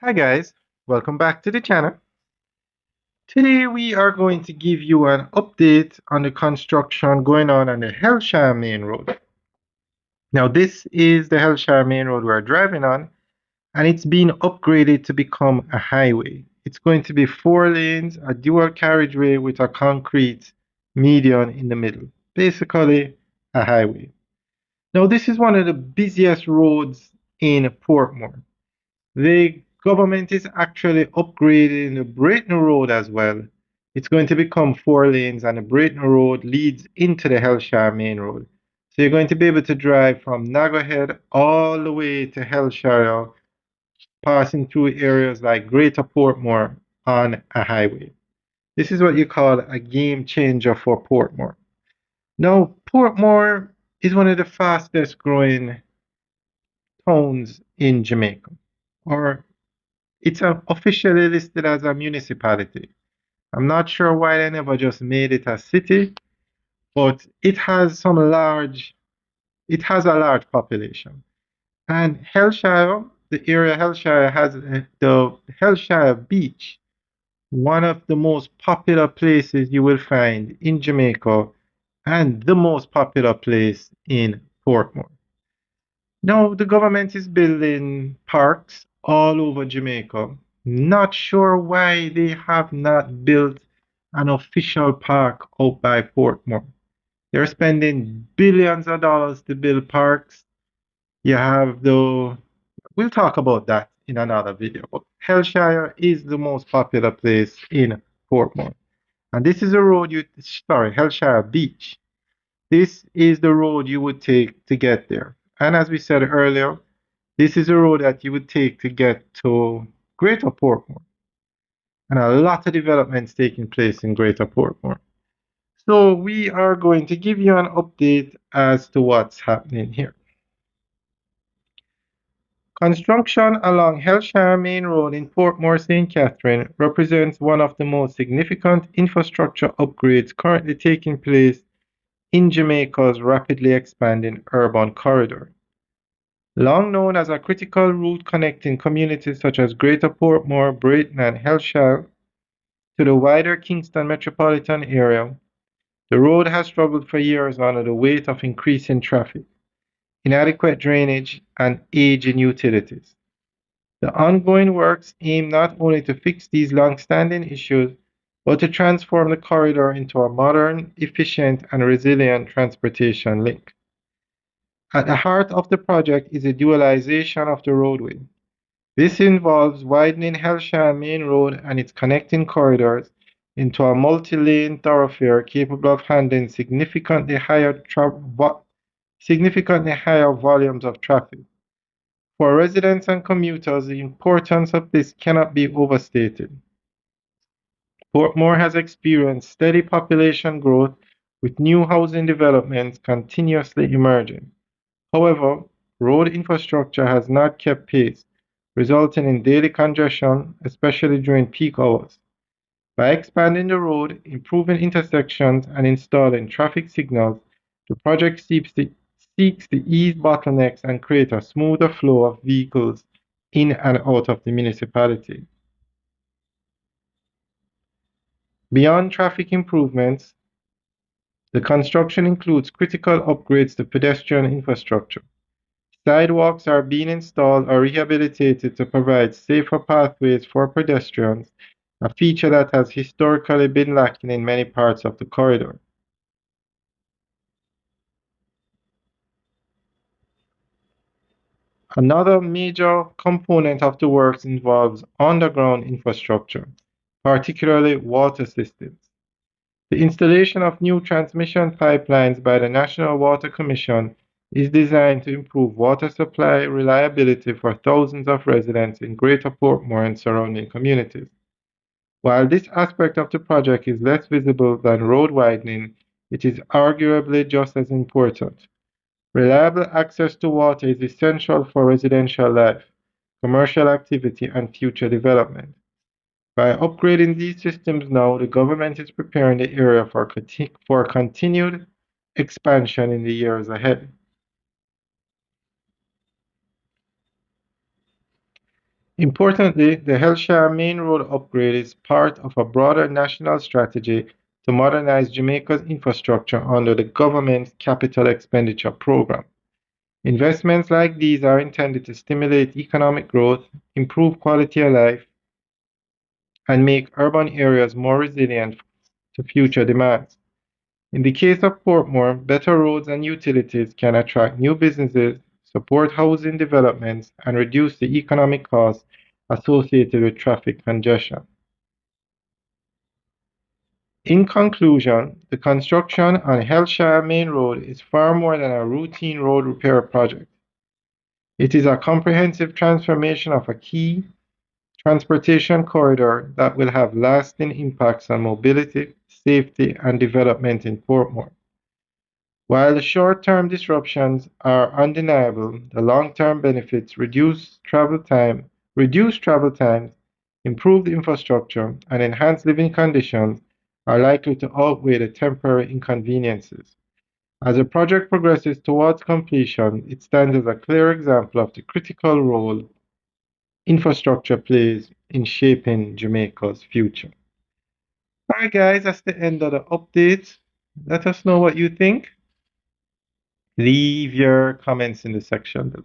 Hi guys, welcome back to the channel. Today we are going to give you an update on the construction going on the Hellshire Main Road. Now this is the Hellshire Main Road we're driving on, and it's been upgraded to become a highway. It's going to be 4 lanes, a dual carriageway with a concrete median in the middle. Basically a highway. Now this is one of the busiest roads in Portmore. The government is actually upgrading the Brayton Road as well. It's going to become 4 lanes, and the Brayton Road leads into the Hellshire Main Road. So you're going to be able to drive from Naggerhead all the way to Hellshire, passing through areas like Greater Portmore on a highway. This is what you call a game changer for Portmore. Now, Portmore is one of the fastest growing towns in Jamaica, or it's officially listed as a municipality. I'm not sure why they never just made it a city, but it has a large population. And Hellshire, the area Hellshire has the Hellshire Beach, one of the most popular places you will find in Jamaica and the most popular place in Portmore. Now, the government is building parks all over Jamaica. Not sure why they have not built an official park out by Portmore. They're spending billions of dollars to build parks. We'll talk about that in another video. But Hellshire is the most popular place in Portmore. And this is a road Hellshire Beach. This is the road you would take to get there. And as we said earlier, this is a road that you would take to get to Greater Portmore. And a lot of developments taking place in Greater Portmore. So we are going to give you an update as to what's happening here. Construction along Hellshire Main Road in Portmore St. Catherine represents one of the most significant infrastructure upgrades currently taking place in Jamaica's rapidly expanding urban corridor. Long known as a critical route connecting communities such as Greater Portmore, Brayton, and Hellshire to the wider Kingston metropolitan area, the road has struggled for years under the weight of increasing traffic, inadequate drainage, and aging utilities. The ongoing works aim not only to fix these long-standing issues, but to transform the corridor into a modern, efficient, and resilient transportation link. At the heart of the project is a dualization of the roadway. This involves widening Hellshire Main Road and its connecting corridors into a multi-lane thoroughfare capable of handling significantly higher volumes of traffic. For residents and commuters, the importance of this cannot be overstated. Portmore has experienced steady population growth with new housing developments continuously emerging. However, road infrastructure has not kept pace, resulting in daily congestion, especially during peak hours. By expanding the road, improving intersections, and installing traffic signals, the project seeks to ease bottlenecks and create a smoother flow of vehicles in and out of the municipality. Beyond traffic improvements, the construction includes critical upgrades to pedestrian infrastructure. Sidewalks are being installed or rehabilitated to provide safer pathways for pedestrians, a feature that has historically been lacking in many parts of the corridor. Another major component of the works involves underground infrastructure, particularly water systems. The installation of new transmission pipelines by the National Water Commission is designed to improve water supply reliability for thousands of residents in Greater Portmore and surrounding communities. While this aspect of the project is less visible than road widening, it is arguably just as important. Reliable access to water is essential for residential life, commercial activity, and future development. By upgrading these systems now, the government is preparing the area for continued expansion in the years ahead. Importantly, the Hellshire Main Road upgrade is part of a broader national strategy to modernize Jamaica's infrastructure under the government's capital expenditure program. Investments like these are intended to stimulate economic growth, improve quality of life, and make urban areas more resilient to future demands. In the case of Portmore, better roads and utilities can attract new businesses, support housing developments, and reduce the economic costs associated with traffic congestion. In conclusion, the construction on Hellshire Main Road is far more than a routine road repair project. It is a comprehensive transformation of a key transportation corridor that will have lasting impacts on mobility, safety, and development in Portmore. While the short-term disruptions are undeniable, the long-term benefits reduce travel times, improved infrastructure, and enhanced living conditions are likely to outweigh the temporary inconveniences. As the project progresses towards completion, it stands as a clear example of the critical role infrastructure plays in shaping Jamaica's future. All right, guys, that's the end of the update. Let us know what you think. Leave your comments in the section below.